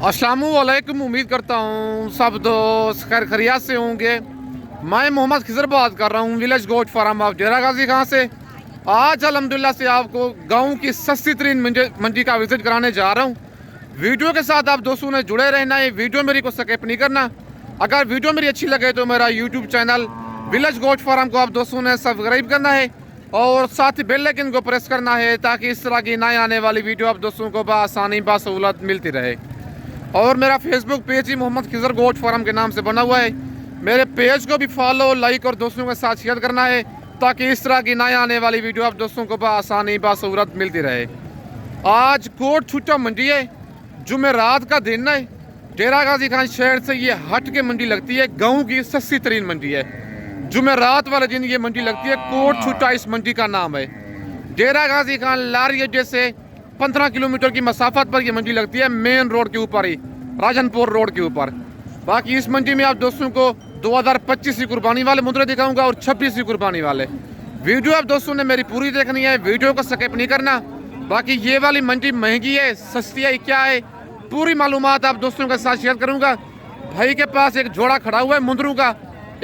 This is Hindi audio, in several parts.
अस्सलामुअलैकुम। उम्मीद करता हूँ सब दोस्त खैर खैरियत से होंगे। मैं मोहम्मद खिजर बात कर रहा हूँ विलेज गोट फार्म ऑफ डेरा गाजी खां से। आज अल्हम्दुलिल्लाह से आपको गांव की सस्ती तरीन मंडी का विजिट कराने जा रहा हूँ। वीडियो के साथ आप दोस्तों ने जुड़े रहना है, वीडियो मेरी को स्किप नहीं करना। अगर वीडियो मेरी अच्छी लगे तो मेरा YouTube channel village goat farm को आप दोस्तों ने सब्सक्राइब करना है और साथ ही बेल आइकन को प्रेस करना है ताकि इस तरह की नई आने वाली वीडियो आप दोस्तों को बआसानी बासहूलत मिलती रहे। और मेरा फेसबुक पेज ही मोहम्मद खिजर गोट फार्म के नाम से बना हुआ है। मेरे पेज को भी फॉलो लाइक और दोस्तों के साथ शेयर करना है ताकि इस तरह की नई आने वाली वीडियो आप दोस्तों को बआसानी बासहूलत मिलती रहे। आज कोट छुट्टा मंडी है, जुमेरात का दिन है। डेरा गाजी खान शहर से ये हट के मंडी लगती है, गाँव की सस्ती तरीन मंडी है। जुमेरात वाले दिन ये मंडी लगती है, कोट छुट्टा इस मंडी का नाम है। डेरा गाजी खान लारी अड्डे से 15 किलोमीटर की मसाफत पर ये मंडी लगती है, मेन रोड के ऊपर ही, राजनपुर रोड के ऊपर। बाकी इस मंडी में आप दोस्तों को 2025 की कुर्बानी वाले मुद्रे दिखाऊंगा और 26 की कुर्बानी वाले। वीडियो आप दोस्तों ने मेरी पूरी देखनी है, वीडियो को स्किप नहीं करना। बाकी ये वाली मंडी महंगी है सस्ती है क्या है, पूरी मालूमात आप दोस्तों के साथ शेयर करूंगा। भाई के पास एक जोड़ा खड़ा हुआ है मुंदरू का,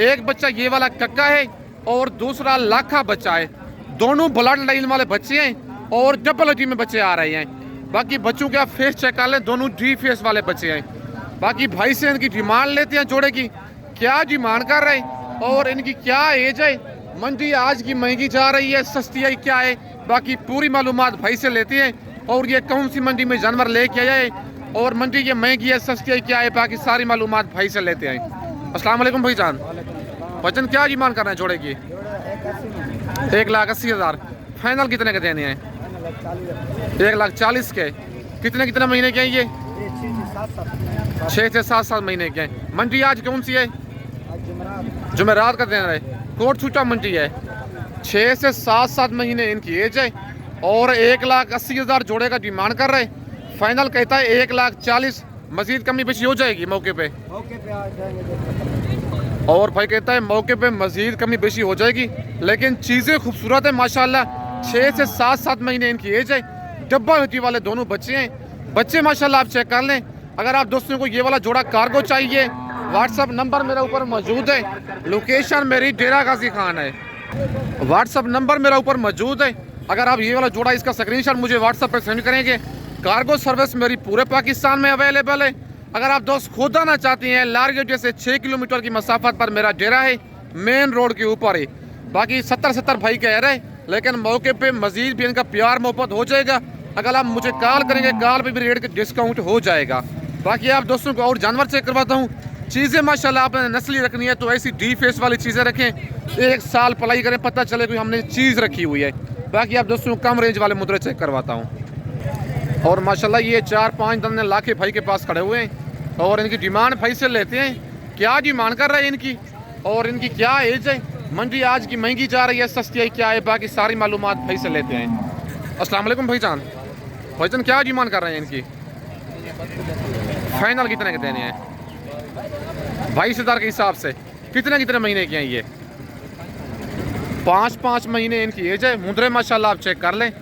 एक बच्चा ये वाला कक्का है और दूसरा लाखा बच्चा है। दोनों ब्लड लाइन वाले बच्चे हैं और डबल अटी में बच्चे आ रहे हैं। बाकी बच्चों के आप फेस चेक कर लें, दोनों डी फेस वाले बच्चे हैं। बाकी भाई से इनकी डिमांड लेते हैं जोड़े की, क्या डिमांड कर रहे हैं और इनकी क्या एज है। मंडी आज की महंगी जा रही है सस्ती है क्या है, बाकी पूरी मालूमात भाई से लेते हैं। और ये कौन सी मंडी में जानवर लेके आए और मंडी ये महंगी है सस्ती है क्या है, बाकी सारी मालूमात भाई से लेते हैं। अस्सलाम वालेकुम भाईजान, वजन क्या डिमांड कर रहे हैं जोड़े की? 1,80,000। फाइनल कितने के देने हैं? 1,40,000 के। कितने महीने के हैं ये? 6 से 7 महीने के हैं। मंडी आज कौन सी है? जुमेरात का दिन है, कोट छुट्टा मंडी है। 6 से 7 महीने इनकी एज है और 1,80,000 जोड़े का डिमांड कर रहे। फाइनल कहता है 1,40,000। मजीद कमी बेशी हो जाएगी मौके पे आ जाएंगे। और भाई कहता है मौके पे मजीद कमी बेशी हो जाएगी, लेकिन चीज़ें खूबसूरत है माशाल्लाह। 6 से 7 महीने इनकी एज है, डब्बा हड्डी वाले दोनों बच्चे हैं। बच्चे माशाल्लाह आप चेक कर लें। अगर आप दोस्तों को ये वाला जोड़ा कार्गो चाहिए, व्हाट्सअप नंबर मेरा ऊपर मौजूद है। लोकेशन मेरी डेरा गाजी खान है, व्हाट्सअप नंबर मेरा ऊपर मौजूद है। अगर आप ये वाला जोड़ा इसका स्क्रीनशॉट मुझे व्हाट्सअप पर सेंड करेंगे, कार्गो सर्विस मेरी पूरे पाकिस्तान में अवेलेबल है। अगर आप दोस्त खुद आना चाहते हैं, लारी अड्डे से 6 किलोमीटर की मसाफत पर मेरा डेरा है, मेन रोड के ऊपर है। बाकी 70 भाई कह रहे, लेकिन मौके पे मजीद भी इनका प्यार मोहब्बत हो जाएगा। अगर आप मुझे कॉल करेंगे, कॉल पे भी रेट डिस्काउंट हो जाएगा। बाकी आप दोस्तों को और जानवर चेक करवाता हूँ। चीज़ें माशाल्लाह आपने नस्ली रखनी है तो ऐसी डी फेस वाली चीज़ें रखें, 1 साल पलाई करें, पता चले कोई हमने चीज़ रखी हुई है। बाकी आप दोस्तों को कम रेंज वाले मुद्रे चेक करवाता हूँ। और माशाल्लाह ये 4-5 दंदे लाखे भाई के पास खड़े हुए हैं और इनकी डिमांड भाई से लेते हैं, क्या डिमांड कर रहे हैं इनकी और इनकी क्या एज है। मंडी आज की महंगी जा रही है सस्ती है क्या है, बाकी सारी मालूमात भाई से लेते हैं। अस्सलाम वालेकुम भाईजान, भाईजान क्या डिमांड कर रहे हैं इनकी? फाइनल कितने के देने हैं? 22,000 के हिसाब से। कितने महीने के हैं ये? 5 महीने इनकी एज है। मुद्रे माशाल्लाह आप चेक कर लें।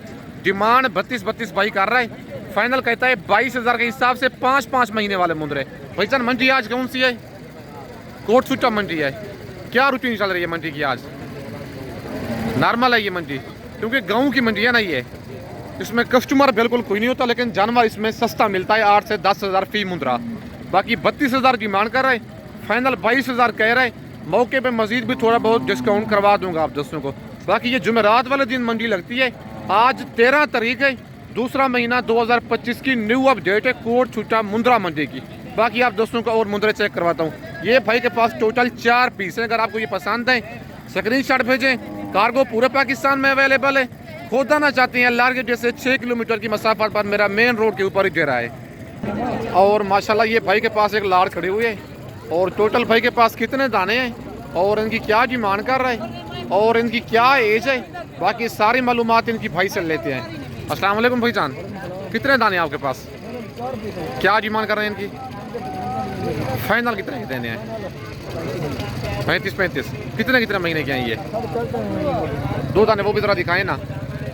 डिमांड 32 भाई कर रहा है। फाइनल कहता है 22,000 के हिसाब से 5 महीने वाले मुद्रे। भाईजान मंडी आज कौन सी है? कोट छुट्टा मंडी है। क्या रूटीन चल रही है मंडी की आज? नॉर्मल है ये मंडी, क्योंकि गाँव की मंडी है ना ये, इसमें कस्टमर बिल्कुल कोई नहीं होता, लेकिन जानवर इसमें सस्ता मिलता है। 8 से 10,000 फी मुद्रा। बाकी 32,000 डिमांड कर रहे, फाइनल 22,000 कह रहे। मौके पे मजीद भी थोड़ा बहुत डिस्काउंट करवा दूंगा आप दोस्तों को। बाकी ये जुमेरात वाले दिन मंडी लगती है। आज 13 तारीख है, दूसरा महीना 2025 की न्यू अपडेट है कोट छुट्टा मुंद्रा मंडी की। बाकी आप दोस्तों को और मुंद्रे चेक करवाता हूँ। ये भाई के पास टोटल 4 पीस है। अगर आपको ये पसंद है स्क्रीनशॉट भेजें। कार्गो पूरे पाकिस्तान में अवेलेबल है। खुद आना चाहते हैं, लारगेट जैसे 6 किलोमीटर की मसाफत पर मेरा मेन रोड के ऊपर ही डेरा है। और माशाल्लाह ये भाई के पास एक लाड़ खड़ी हुई है। और टोटल भाई के पास कितने दाने हैं और इनकी क्या डिमांड कर रहे हैं और इनकी क्या एज है, बाकी सारी मालूमात इनकी भाई से लेते हैं। अस्सलाम वालेकुम भाईजान, कितने दाने हैं आपके पास? क्या डिमांड कर रहे हैं इनकी? फाइनल कितने के देने हैं? 35। कितने महीने के हैं ये? 2 दाने वो भी ज़रा दिखाएं ना।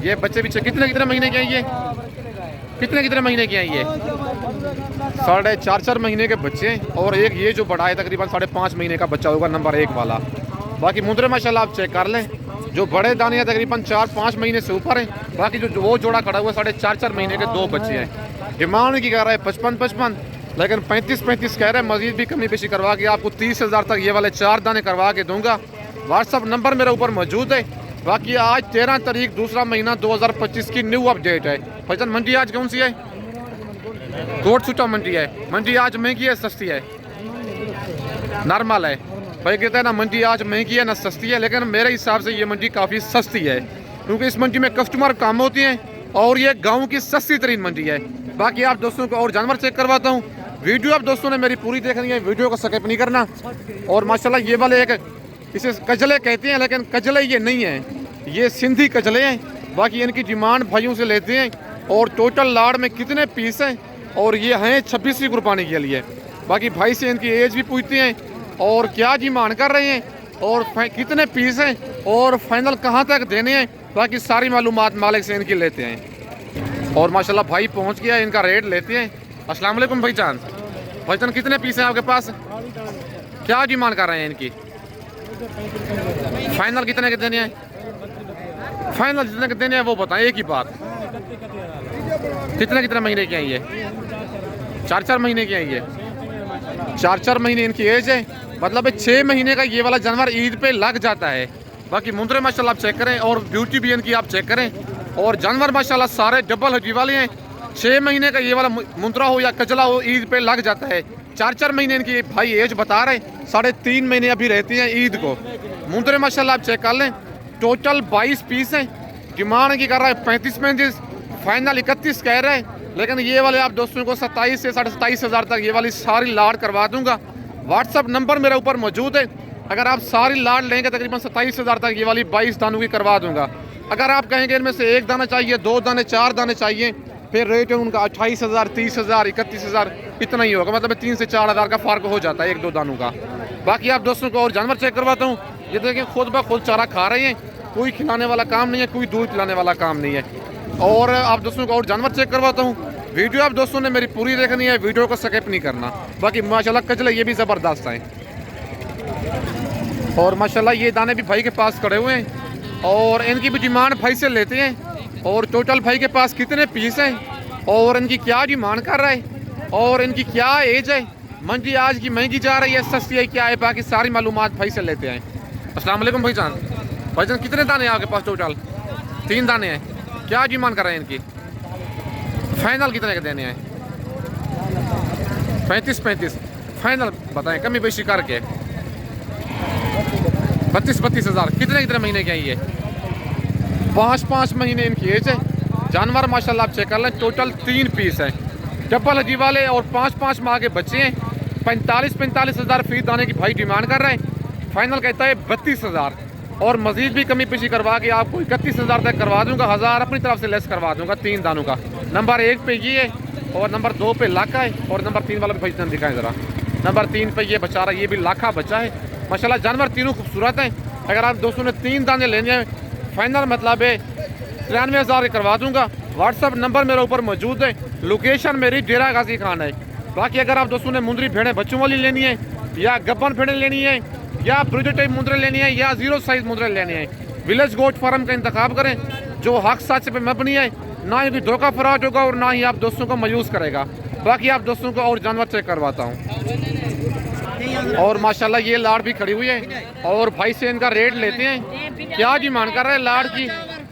ये बच्चे पीछे कितने महीने के हैं ये? कितने महीने के हैं ये? 4.5 महीने के बच्चे हैं और एक ये जो बड़ा है तकरीबन 5.5 महीने का बच्चा होगा, नंबर 1 वाला। बाकी मुंद्रे माशाल्लाह आप चेक कर लें, जो बड़े दाने हैं तकरीबन 4-5 महीने से ऊपर हैं। बाकी जो वो जोड़ा खड़ा हुआ है 4.5 महीने के 2 बच्चे हैं। डिमांड की कह रहा है 55, लेकिन 35 कह रहे हैं। मजीद भी कमी पेशी करवा के आपको 30,000 तक ये वाले 4 दाने करवा के दूंगा। व्हाट्सअप नंबर मेरे ऊपर मौजूद है। बाकी आज 13 तारीख 2 महीना 2025 की न्यू अपडेट है। भाईजान मंडी आज कौन सी है? कोट छुट्टा मंडी है। मंडी आज महंगी है सस्ती है? नॉर्मल है। भाई कहते हैं ना मंडी आज महंगी है ना सस्ती है, लेकिन मेरे हिसाब से ये मंडी काफ़ी सस्ती है, क्योंकि इस मंडी में कस्टमर कम होते हैं और ये गांव की सस्ती तरीन मंडी है। बाकी आप दोस्तों को और जानवर चेक करवाता हूँ। वीडियो आप दोस्तों ने मेरी पूरी देखनी है, वीडियो को स्किप नहीं करना। और माशाल्लाह ये वाले एक इसे कजले कहते हैं, लेकिन कजले ये नहीं है, ये सिंधी कजले हैं। बाकी इनकी डिमांड भाइयों से लेते हैं। और टोटल लाड़ में कितने पीस हैं, और ये हैं 26वीं कुर्बानी के लिए। बाकी भाई से इनकी एज भी पूछते हैं और क्या डिमांड कर रहे हैं और कितने पीस हैं और फाइनल कहाँ तक देने हैं। बाकी सारी मालूमात मालिक से इनकी लेते हैं। और माशाल्लाह भाई पहुँच गया, इनका रेट लेते हैं। अस्सलाम वालेकुम भाईजान। भाईजान कितने पीस हैं आपके पास? क्या डिमांड कर रहे हैं इनकी? फाइनल कितने के देने हैं? फाइनल जितने के देने हैं वो बताएं, एक ही बात। कितने महीने की हैं ये? 4 महीने की हैं ये। 4 महीने इनकी एज है, मतलब 6 महीने का ये वाला जानवर ईद पे लग जाता है। बाकी मुंद्रे माशाल्लाह आप चेक करें और ब्यूटी भी इनकी आप चेक करें। और जानवर माशाल्लाह सारे डबल हड्डी वाले हैं। 6 महीने का ये वाला मुंद्रा हो या कजला हो, ईद पे लग जाता है। 4 महीने इनकी भाई एज बता रहे, 3.5 महीने अभी रहती हैं ईद को। मुंद्रे माशाल्लाह आप चेक कर लें। टोटल 22 पीस हैं। डिमांड की कर रहा है 35, फाइनल 31 कह रहे हैं। लेकिन ये वाले आप दोस्तों को 27 से 27,500 तक ये वाली सारी लाड़ करवा दूंगा। व्हाट्सअप नंबर मेरे ऊपर मौजूद है। अगर आप सारी लाड़ लेंगे तकरीबन 27,000 तक ये वाली 22 दानों की करवा दूंगा। अगर आप कहेंगे इनमें से 1 दाना चाहिए, 2 दाने, 4 दाने चाहिए, फिर रेट है उनका 28,000, 30,000, 31,000 इतना ही होगा। मतलब 3 से 4,000 का फ़र्क हो जाता है 1-2 दानों का। बाकी आप दोस्तों को और जानवर चेक करवाता हूँ। ये देखें खुद ब खुद चारा खा रहे हैं, कोई खिलाने वाला काम नहीं है, कोई दूध पिलाने वाला काम नहीं है। और आप दोस्तों को और जानवर चेक करवाता हूँ। वीडियो आप दोस्तों ने मेरी पूरी देखनी है, वीडियो को स्किप नहीं करना। बाकी माशाल्लाह कजले ये भी ज़बरदस्त हैं। और माशाल्लाह ये दाने भी भाई के पास खड़े हुए हैं और इनकी भी डिमांड भाई से लेते हैं। और टोटल भाई के पास कितने पीस हैं और इनकी क्या डिमांड कर रहा है और इनकी क्या एज है। मंडी आज की महंगी जा रही है, सस्ती है, क्या है, बाकी सारी मालूमात भाई से लेते हैं। अस्सलाम वालेकुम भाईजान। भाईजान कितने दाने हैं आपके पास? टोटल 3 दाने हैं। क्या डिमांड कर रहे हैं इनकी? फाइनल कितने के देने हैं? 35 फाइनल बताएं, कमी बेशी करके 32,000। कितने महीने के हैं ये? 5 महीने इनकी एज है। जानवर माशाल्लाह आप चेक कर लें। टोटल 3 पीस हैं, डबल हड्डी वाले और 5 माह के बच्चे हैं। 45,000 फी दाने की भाई डिमांड कर रहे हैं। फाइनल कहता है 32,000 और मजीद भी कमी पेशी करवा के आपको 31,000 तक करवा दूंगा। 1000 अपनी तरफ से लेस करवा दूंगा 3 दानों का। नंबर 1 पे ये है और नंबर 2 पे लाखा है और नंबर 3 वाला भी भाई दिखाएं ज़रा। नंबर 3 पे ये बेचारा, ये भी लाखा बच्चा है। माशाल्लाह जानवर तीनों खूबसूरत हैं। अगर आप दोस्तों ने 3 दाने लेने हैं फाइनल मतलब है 93,000 के करवा दूंगा। व्हाट्सअप नंबर मेरे ऊपर मौजूद है। लोकेशन मेरी डेरा गाजी खान है। बाकी अगर आप दोस्तों ने मुंदरी भेड़ें बच्चों वाली लेनी है या गब्बन भेड़ें लेनी है या ब्रिज टाइप मुंदरे लेनी है या 0 साइज मुंदरे लेने हैं, विलेज गोट फार्म का इंतखाब करें जो हक सच पे मबनी है, ना ही धोखा फराज होगा और ना ही आप दोस्तों को मायूस करेगा। बाकी आप दोस्तों को और जानवर चेक करवाता हूँ। और माशाल्लाह ये लाड़ भी खड़ी हुई है और भाई से इनका रेट लेते हैं। क्या डिमांड कर रहे हैं लाड़ की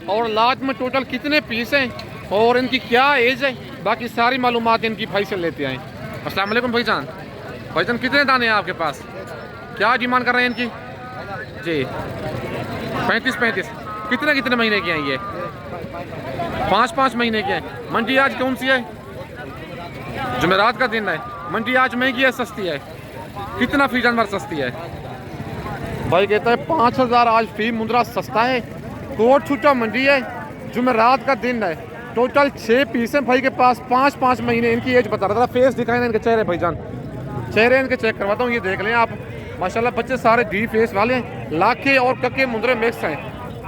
और लाड़ में टोटल कितने पीस हैं और इनकी क्या एज है, बाकी सारी मालूमात इनकी भाई से लेते हैं। अस्सलाम वालेकुम भाईजान। भाईजान कितने दाने हैं आपके पास? क्या डिमांड कर रहे हैं इनकी? जी 35 कितने महीने के हैं ये? 5 महीने के हैं। मंडी आज कौन सी है? जुमेरात का दिन है। मंडी आज महंगी है सस्ती है? कितना फी जानवर सस्ती है? भाई कहता है 5,000 आज फी मुंद्रा सस्ता है। कोट छूटा मंडी है, जुमेरात का दिन है। टोटल 6 पीस हैं भाई के पास। 5 महीने इनकी एज बता रहा था। फेस दिखाए ना इनके चेहरे भाईजान, चेहरे इनके चेक करवाता हूँ। ये देख लें आप, माशाल्लाह बच्चे सारे डी फेस वाले हैं। लाखे और कक्के मुंदरे मिक्स हैं।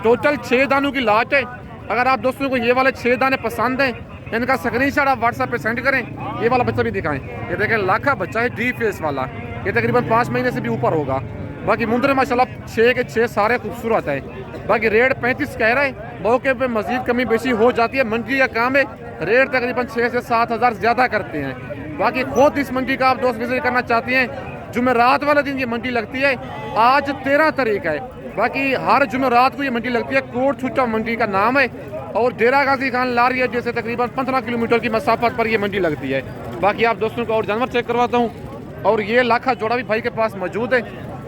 टोटल 6 दानों की लाट है। अगर आप दोस्तों को ये वाले 6 दाने पसंद हैं इनका स्क्रीनशॉट आप व्हाट्सएप पे सेंड करें। ये वाला बच्चा भी दिखाएं, ये देखें लाखा बच्चा है, डी फेस वाला, ये तकरीबन 5 महीने से भी ऊपर होगा। बाकी मुंदरे माशाल्लाह 6 के 6 सारे खूबसूरत है। बाकी रेट 35 कह रहे हैं, मौके पे मजीद कमी बेशी हो जाती है, मंडी का काम है, रेट तकरीबन 6 से 7 हज़ार ज़्यादा करते हैं। बाकी खुद इस मंडी का आप दोस्त विजिट करना चाहते हैं, जुमेरात वाला दिन ये मंडी लगती है, आज 13 तारीख है। बाकी हर जुमेरात को ये मंडी लगती है, कोट छुट्टा मंडी का नाम है और डेरा गाजी खान लारिया जैसे तकरीबन 15 किलोमीटर की मसाफत पर ये मंडी लगती है। बाकी आप दोस्तों को और जानवर चेक करवाता हूँ, और ये लाखा जोड़ा भी भाई के पास मौजूद है,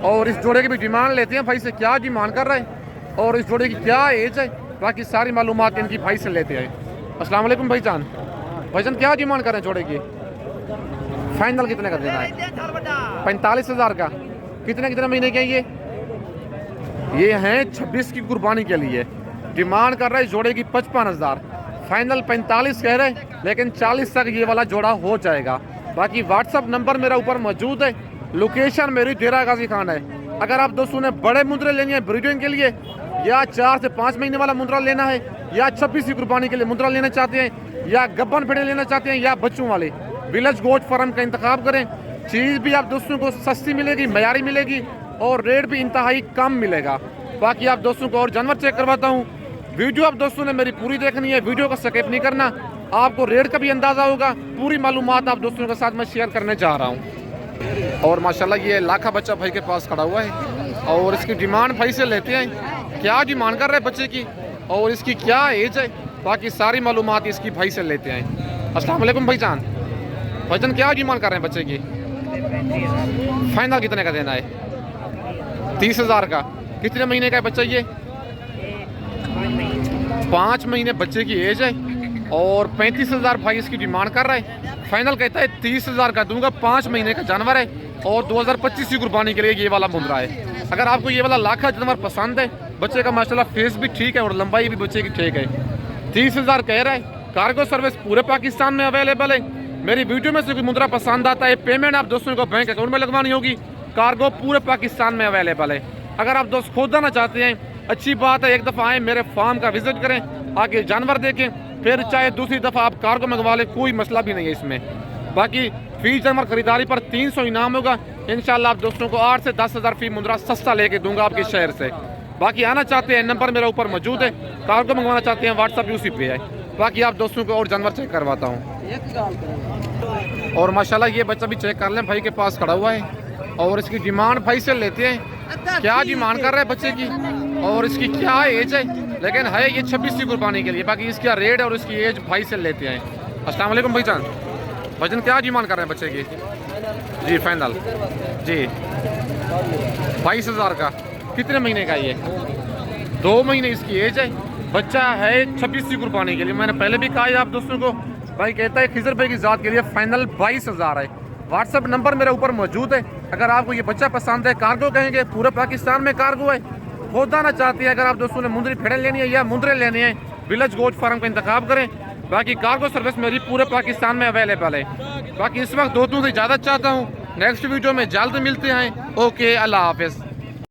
और इस जोड़े की भी डिमांड लेते हैं भाई से, क्या डिमांड कर रहे हैं और इस जोड़े की क्या एज है, बाकी सारी मालूमात इनकी भाई से लेते हैं। अस्सलाम वालेकुम भाईजान, भाईजान क्या डिमांड कर रहे हैं जोड़े की? फाइनल कितने का देना है? 45,000 का। कितने महीने के हैं ये हैं 26 की कुर्बानी के लिए। डिमांड कर रहे हैं जोड़े की 55,000, फाइनल 45 कह रहे हैं, लेकिन 40 तक ये वाला जोड़ा हो जाएगा। बाकी व्हाट्सअप नंबर मेरा ऊपर मौजूद है, लोकेशन मेरी डेरा गाजी खान है। अगर आप दोस्तों ने बड़े मुंदरे लेने हैं ब्रीडिंग के लिए, या 4 से 5 महीने वाला मुंदरा लेना है, या 26 की कुर्बानी के लिए मुंदरा लेना चाहते हैं, या गब्बन फेड़े लेना चाहते हैं, या बच्चों वाले, विलेज गोट फार्म का इंतखाब करें। चीज़ भी आप दोस्तों को सस्ती मिलेगी, मयारी मिलेगी, और रेट भी इंतहाई कम मिलेगा। बाकी आप दोस्तों को और जानवर चेक करवाता हूँ। वीडियो आप दोस्तों ने मेरी पूरी देखनी है, वीडियो को स्किप नहीं करना, आपको रेट का भी अंदाज़ा होगा। पूरी मालूमात आप दोस्तों के साथ मैं शेयर करने जा रहा हूँ। और माशाल्लाह ये लाखा बच्चा भाई के पास खड़ा हुआ है, और इसकी डिमांड भाई से लेते हैं, क्या डिमांड कर रहे हैं बच्चे की और इसकी क्या एज है, बाकी सारी मालूमात इसकी भाई से लेते हैं। अस्सलाम वालेकुम भाईजान, भाईजान क्या डिमांड कर रहे हैं बच्चे की? फाइनल कितने का देना है? 30,000 का। कितने महीने का है बच्चा ये? 5 महीने बच्चे की एज है, और 35,000 भाई इसकी डिमांड कर रहा है। फाइनल कहता है 30,000 का दूंगा, 5 महीने का जानवर है, और 2025 की कुर्बानी के लिए ये वाला मुंदरा है। अगर आपको ये वाला लाखा जानवर पसंद है, बच्चे का माशाल्लाह फेस भी ठीक है और लंबाई भी बच्चे की ठीक है, 30,000 कह रहा है। कार्गो सर्विस पूरे पाकिस्तान में अवेलेबल है। मेरी वीडियो में से कोई मुंदरा पसंद आता है, पेमेंट आप दोस्तों को बैंक अकाउंट में लगवानी होगी। कार्गो पूरे पाकिस्तान में अवेलेबल है। अगर आप दोस्त खुद आना चाहते हैं, अच्छी बात है, एक दफ़ा आए मेरे फार्म का विजिट करें, आके जानवर देखें, फिर चाहे दूसरी दफ़ा आप कार्गो मंगवा लें, कोई मसला भी नहीं है इसमें। बाकी फी जानवर खरीदारी पर 300 इनाम होगा। इंशाल्लाह आप दोस्तों को 8 से 10,000 फी मुंदरा सस्ता लेके दूंगा आपके शहर से। बाकी आना चाहते हैं, नंबर मेरा ऊपर मौजूद है, कार्गो मंगवाना चाहते हैं, व्हाट्सअप उसी पे है। बाकी आप दोस्तों को और जानवर चेक करवाता हूँ। और माशाल्लाह ये बच्चा भी चेक कर लें, भाई के पास खड़ा हुआ है, और इसकी डिमांड भाई से लेते हैं, क्या डिमांड कर रहे हैं बच्चे की और इसकी क्या एज है, लेकिन है ये 26 की कुर्बानी के लिए। बाकी इसका रेट और इसकी एज भाई से लेते हैं। अस्सलाम वालेकुम भाईजान, भाईजान क्या डिमांड कर रहे हैं बच्चे की? जी फाइनल जी 22,000 का। कितने महीने का ये? 2 महीने इसकी एज है, बच्चा है 26 की कुर्बानी के लिए। मैंने पहले भी कहा है आप दोस्तों को, भाई कहता है खिजर भाई की ज़ात के लिए फाइनल 22,000 है। व्हाट्सअप नंबर मेरे ऊपर मौजूद है। अगर आपको ये बच्चा पसंद है, कार्गो कहेंगे, पूरे पाकिस्तान में कार्गो है। खुद आना चाहती है, अगर आप दोस्तों ने मुंदरी फेड़े लेनी है या मुंदरे लेने हैं, विलेज गोट फार्म का इंतखाब करें। बाकी कार्गो सर्विस मेरी पूरे पाकिस्तान में अवेलेबल है। बाकी इस वक्त दोस्तों से इजाज़त चाहता हूँ, नेक्स्ट वीडियो में जल्द मिलते हैं। ओके, अल्लाह हाफिज़।